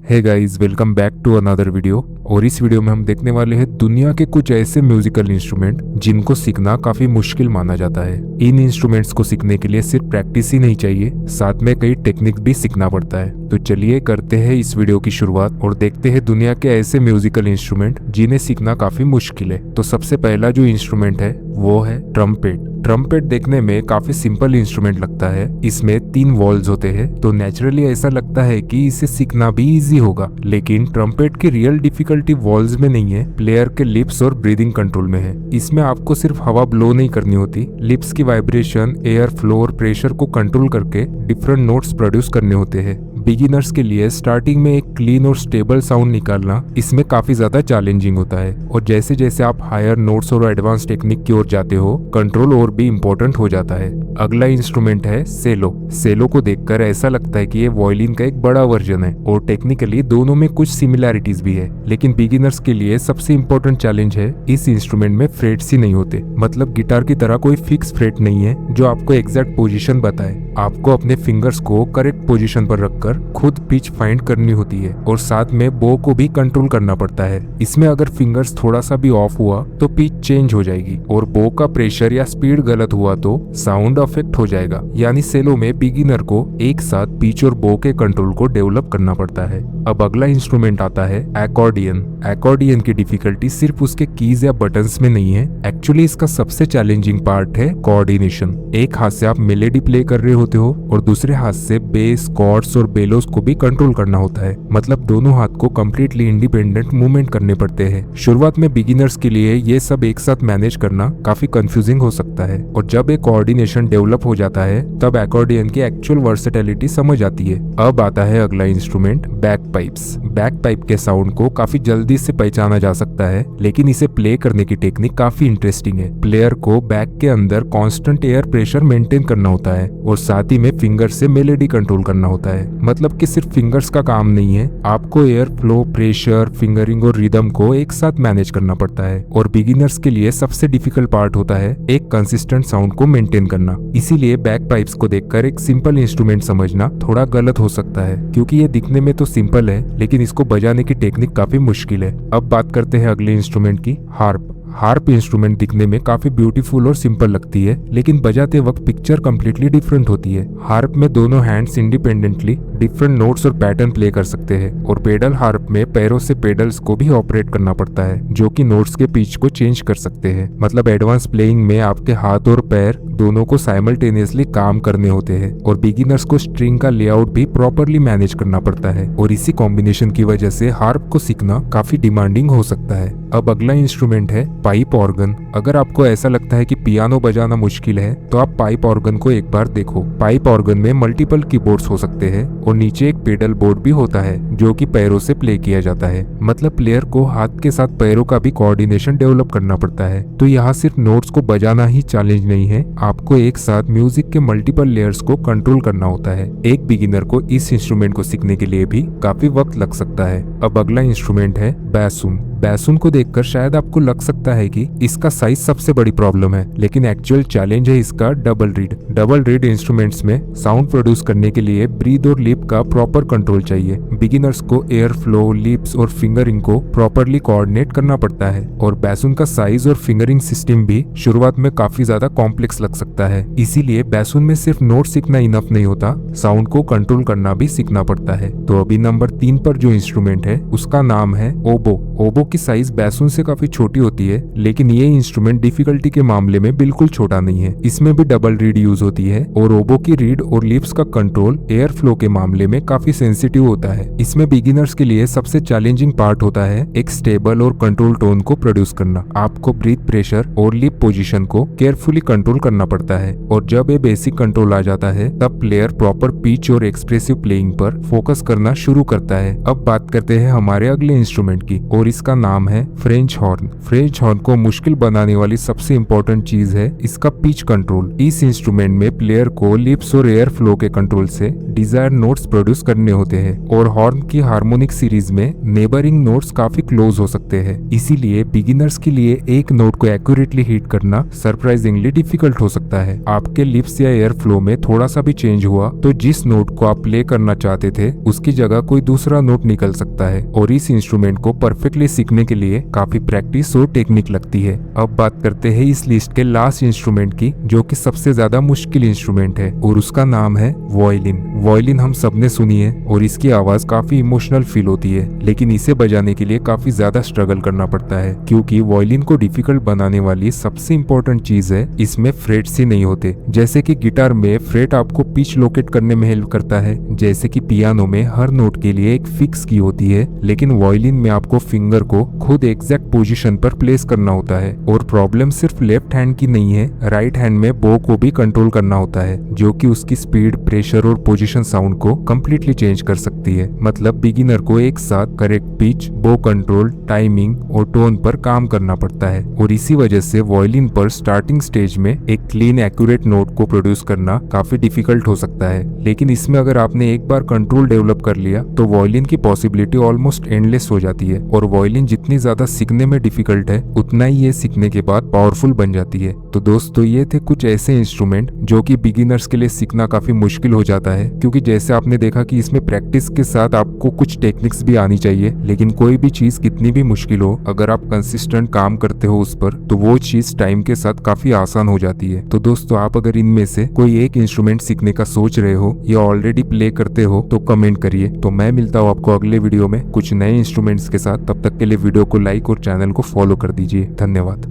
Hey guys, welcome back to another video. और इस video में हम देखने वाले हैं दुनिया के कुछ ऐसे म्यूजिकल इंस्ट्रूमेंट जिनको सीखना काफी मुश्किल माना जाता है। इन इंस्ट्रूमेंट्स को सीखने के लिए सिर्फ प्रैक्टिस ही नहीं चाहिए, साथ में कई टेक्निक भी सीखना पड़ता है। तो चलिए करते हैं इस वीडियो की शुरुआत और देखते हैं दुनिया के ऐसे म्यूजिकल इंस्ट्रूमेंट जिन्हें सीखना काफी मुश्किल है। तो सबसे पहला जो इंस्ट्रूमेंट है वो है ट्रम्पेट। ट्रम्पेट देखने में काफी सिंपल इंस्ट्रूमेंट लगता है। इसमें 3 वॉल्स होते हैं, तो नेचुरली ऐसा लगता है कि इसे सीखना भी इजी होगा, लेकिन ट्रम्पेट की रियल डिफिकल्टी वॉल्स में नहीं है, प्लेयर के लिप्स और ब्रीदिंग कंट्रोल में है। इसमें आपको सिर्फ हवा ब्लो नहीं करनी होती, लिप्स की वाइब्रेशन, एयर फ्लो और प्रेशर को कंट्रोल करके डिफरेंट नोट्स प्रोड्यूस करने होते हैं। बिगिनर्स के लिए स्टार्टिंग में एक क्लीन और स्टेबल साउंड निकालना इसमें काफी ज्यादा चैलेंजिंग होता है, और जैसे जैसे आप हायर नोट्स और एडवांस टेक्निक की ओर जाते हो, कंट्रोल और भी इम्पोर्टेंट हो जाता है। अगला इंस्ट्रूमेंट है सेलो। सेलो को देखकर ऐसा लगता है कि ये वायलिन का एक बड़ा वर्जन है, और टेक्निकली दोनों में कुछ सिमिलैरिटीज भी है, लेकिन बिगिनर्स के लिए सबसे इम्पोर्टेंट चैलेंज है इस इंस्ट्रूमेंट में फ्रेट्स ही नहीं होते। मतलब गिटार की तरह कोई फिक्स फ्रेट नहीं है जो आपको एग्जैक्ट पोजीशन बताए। आपको अपने फिंगर्स को करेक्ट पोजीशन पर रखकर खुद पिच फाइंड करनी होती है, और साथ में बो को भी कंट्रोल करना पड़ता है। इसमें अगर फिंगर्स थोड़ा सा भी ऑफ हुआ तो पिच चेंज हो जाएगी, और बो का प्रेशर या स्पीड गलत हुआ तो साउंड अफेक्ट हो जाएगा। यानी सेलो में बिगिनर को एक साथ पिच और बो के कंट्रोल को डेवलप करना पड़ता है। अब अगला इंस्ट्रूमेंट आता है एक्कॉर्डियन। एक्कॉर्डियन की डिफिकल्टी सिर्फ उसके कीज या बटन्स में नहीं है, एक्चुअली इसका सबसे चैलेंजिंग पार्ट है कोऑर्डिनेशन। एक हाथ से आप मेलेडी प्ले कर रहे होते हो और दूसरे हाथ से बेस, कॉर्ड्स और बेलोस को भी कंट्रोल करना होता है। मतलब दोनों हाथ को कम्प्लीटली इंडिपेंडेंट मूवमेंट करने पड़ते हैं। शुरुआत में बिगिनर्स के लिए ये सब एक साथ मैनेज करना काफी कंफ्यूजिंग हो सकता है, और जब एक कोऑर्डिनेशन डेवलप हो जाता है तब एक्कॉर्डियन की एक्चुअल वर्सेटिलिटी समझ आती है। अब आता है अगला इंस्ट्रूमेंट बैकपाइप्स। बैकपाइप के साउंड को काफी जल्दी से पहचाना जा सकता है, लेकिन इसे प्ले करने की टेक्निक काफी इंटरेस्टिंग है। प्लेयर को बैक के अंदर कांस्टेंट एयर प्रेशर मेंटेन करना होता है, और साथ ही में फिंगर से मेलेडी कंट्रोल करना होता है। मतलब कि सिर्फ फिंगर्स का काम नहीं है, आपको एयर फ्लो, प्रेशर, फिंगरिंग और रिदम को एक साथ मैनेज करना पड़ता है। और बिगिनर्स के लिए सबसे डिफिकल्ट पार्ट होता है एक कंसिस्टेंट साउंड को मेंटेन करना। इसीलिए बैक पाइप्स को देखकर एक सिंपल इंस्ट्रूमेंट समझना थोड़ा गलत हो सकता है, क्योंकि ये दिखने में तो सिंपल है, लेकिन इसको बजाने की टेक्निक काफी मुश्किल है। अब बात करते हैं अगले इंस्ट्रूमेंट की, हार्प। हार्प इंस्ट्रूमेंट दिखने में काफी ब्यूटीफुल और सिंपल लगती है, लेकिन बजाते वक्त पिक्चर कम्प्लीटली डिफरेंट होती है। हार्प में दोनों हैंड्स इंडिपेंडेंटली डिफरेंट नोट्स और पैटर्न प्ले कर सकते हैं, और पेडल हार्प में पैरों से पेडल्स को भी ऑपरेट करना पड़ता है, जो कि नोट्स के पिच को चेंज कर सकते हैं। मतलब एडवांस प्लेइंग में आपके हाथ और पैर दोनों को साइमल्टेनियसली काम करने होते हैं, और बिगिनर्स को स्ट्रिंग का लेआउट भी प्रॉपरली मैनेज करना पड़ता है, और इसी कॉम्बिनेशन की वजह से हार्प को सीखना काफी डिमांडिंग हो सकता है। अब अगला इंस्ट्रूमेंट है पाइप ऑर्गन। अगर आपको ऐसा लगता है कि पियानो बजाना मुश्किल है, तो आप पाइप ऑर्गन को एक बार देखो। पाइप ऑर्गन में मल्टीपल कीबोर्ड्स हो सकते हैं, और नीचे एक पेडल बोर्ड भी होता है जो कि पैरों से प्ले किया जाता है। मतलब प्लेयर को हाथ के साथ पैरों का भी कोऑर्डिनेशन डेवलप करना पड़ता है। तो यहाँ सिर्फ नोट्स को बजाना ही चैलेंज नहीं है, आपको एक साथ म्यूजिक के मल्टीपल लेयर्स को कंट्रोल करना होता है। एक बिगिनर को इस इंस्ट्रूमेंट को सीखने के लिए भी काफी वक्त लग सकता है। अब अगला इंस्ट्रूमेंट है बैसून। बैसून को देखकर शायद आपको लग सकता है कि इसका साइज सबसे बड़ी प्रॉब्लम है, लेकिन एक्चुअल चैलेंज है इसका double reed. Double reed instruments में साउंड प्रोड्यूस करने के लिए ब्रीथ और लिप का प्रॉपर कंट्रोल चाहिए। बिगिनर्स को एयर फ्लो, लिप्स और फिंगरिंग को प्रॉपरली कोऑर्डिनेट करना पड़ता है, और बैसून का साइज और फिंगरिंग सिस्टम भी शुरुआत में काफी ज्यादा कॉम्प्लेक्स लग सकता है। इसीलिए बैसून में सिर्फ नोट सीखना इनफ नहीं होता, साउंड को कंट्रोल करना भी सीखना पड़ता है। तो अभी नंबर 3 पर जो इंस्ट्रूमेंट है उसका नाम है ओबो। ओबो की साइज बैसून से काफी छोटी होती है, लेकिन ये इंस्ट्रूमेंट डिफिकल्टी के मामले में बिल्कुल छोटा नहीं है। इसमें भी डबल रीड यूज होती है, और ओबो की रीड और लिप्स का कंट्रोल एयर फ्लो के मामले में काफी सेंसिटिव होता है। इसमें बिगिनर्स के लिए सबसे चैलेंजिंग पार्ट होता है एक स्टेबल और कंट्रोल टोन को प्रोड्यूस करना। आपको ब्रीथ प्रेशर और लिप पोजीशन को केयरफुली कंट्रोल करना पड़ता है, और जब ये बेसिक कंट्रोल आ जाता है तब प्लेयर प्रॉपर पिच और एक्सप्रेसिव प्लेइंग पर फोकस करना शुरू करता है। अब बात करते हैं हमारे अगले इंस्ट्रूमेंट की, और इसका नाम है फ्रेंच हॉर्न। फ्रेंच हॉर्न को मुश्किल बनाने वाली सबसे इम्पोर्टेंट चीज है इसका पिच कंट्रोल। इस इंस्ट्रूमेंट में प्लेयर को लिप्स और एयर फ्लो के कंट्रोल से डिजायर्ड नोट्स प्रोड्यूस करने होते हैं और हॉर्न की हार्मोनिक सीरीज में नेबरिंग नोट्स काफी क्लोज हो सकते हैं। इसीलिए बिगिनर्स के लिए एक नोट को एक्यूरेटली हिट करना सरप्राइजिंगली डिफिकल्ट हो सकता है। आपके लिप्स या एयर फ्लो में थोड़ा सा भी चेंज हुआ तो जिस नोट को आप प्ले करना चाहते थे उसकी जगह कोई दूसरा नोट निकल सकता है और इस इंस्ट्रूमेंट को परफेक्टली सीखने के लिए काफी प्रैक्टिस और टेक्निक लगती है। अब बात करते हैं इस लिस्ट के लास्ट इंस्ट्रूमेंट की, जो कि सबसे ज्यादा मुश्किल इंस्ट्रूमेंट है और उसका नाम है वायलिन। वायलिन हम सबने सुनी है और इसकी आवाज काफी इमोशनल फील होती है, लेकिन इसे बजाने के लिए काफी ज्यादा स्ट्रगल करना पड़ता है क्योंकि वायलिन को डिफिकल्ट बनाने वाली सबसे इम्पोर्टेंट चीज है इसमें फ्रेट्स ही नहीं होते। जैसे कि गिटार में फ्रेट आपको पिच लोकेट करने में हेल्प करता है, जैसे कि पियानो में हर नोट के लिए एक फिक्स की होती है, लेकिन वायलिन में आपको फिंगर को खुद एग्जैक्ट पोजीशन पर प्लेस करना होता है। और प्रॉब्लम सिर्फ लेफ्ट हैंड की नहीं है, राइट हैंड में बो को भी कंट्रोल करना होता है जो कि उसकी स्पीड, प्रेशर और पोजीशन साउंड को कम्प्लीटली चेंज कर सकती है। मतलब बिगिनर को एक साथ करेक्ट पिच, बो कंट्रोल, टाइमिंग और टोन पर काम करना पड़ता है और इसी वजह से वायलिन पर स्टार्टिंग स्टेज में एक क्लीन एक्यूरेट नोट को प्रोड्यूस करना काफी डिफिकल्ट हो सकता है। लेकिन इसमें अगर आपने एक बार कंट्रोल डेवलप कर लिया तो वायलिन की पॉसिबिलिटी ऑलमोस्ट एंडलेस हो जाती है और वायलिन जितनी ज्यादा सीखने में डिफिकल्ट है उतना ही ये सीखने के बाद पावरफुल बन जाती है। तो दोस्तों ये थे कुछ ऐसे इंस्ट्रूमेंट जो कि बिगिनर्स के लिए सीखना काफी मुश्किल हो जाता है, क्योंकि जैसे आपने देखा कि इसमें प्रैक्टिस के साथ आपको कुछ टेक्निक्स भी आनी चाहिए। लेकिन कोई भी चीज कितनी भी मुश्किल हो, अगर आप कंसिस्टेंट काम करते हो उस पर, तो वो चीज टाइम के साथ काफी आसान हो जाती है। तो दोस्तों आप अगर इनमें से कोई एक इंस्ट्रूमेंट सीखने का सोच रहे हो या ऑलरेडी प्ले करते हो तो कमेंट करिए। तो मैं मिलता हूँ आपको अगले वीडियो में कुछ नए इंस्ट्रूमेंट्स के साथ। तब तक के लिए वीडियो को लाइक और चैनल को फॉलो कर दीजिए। धन्यवाद।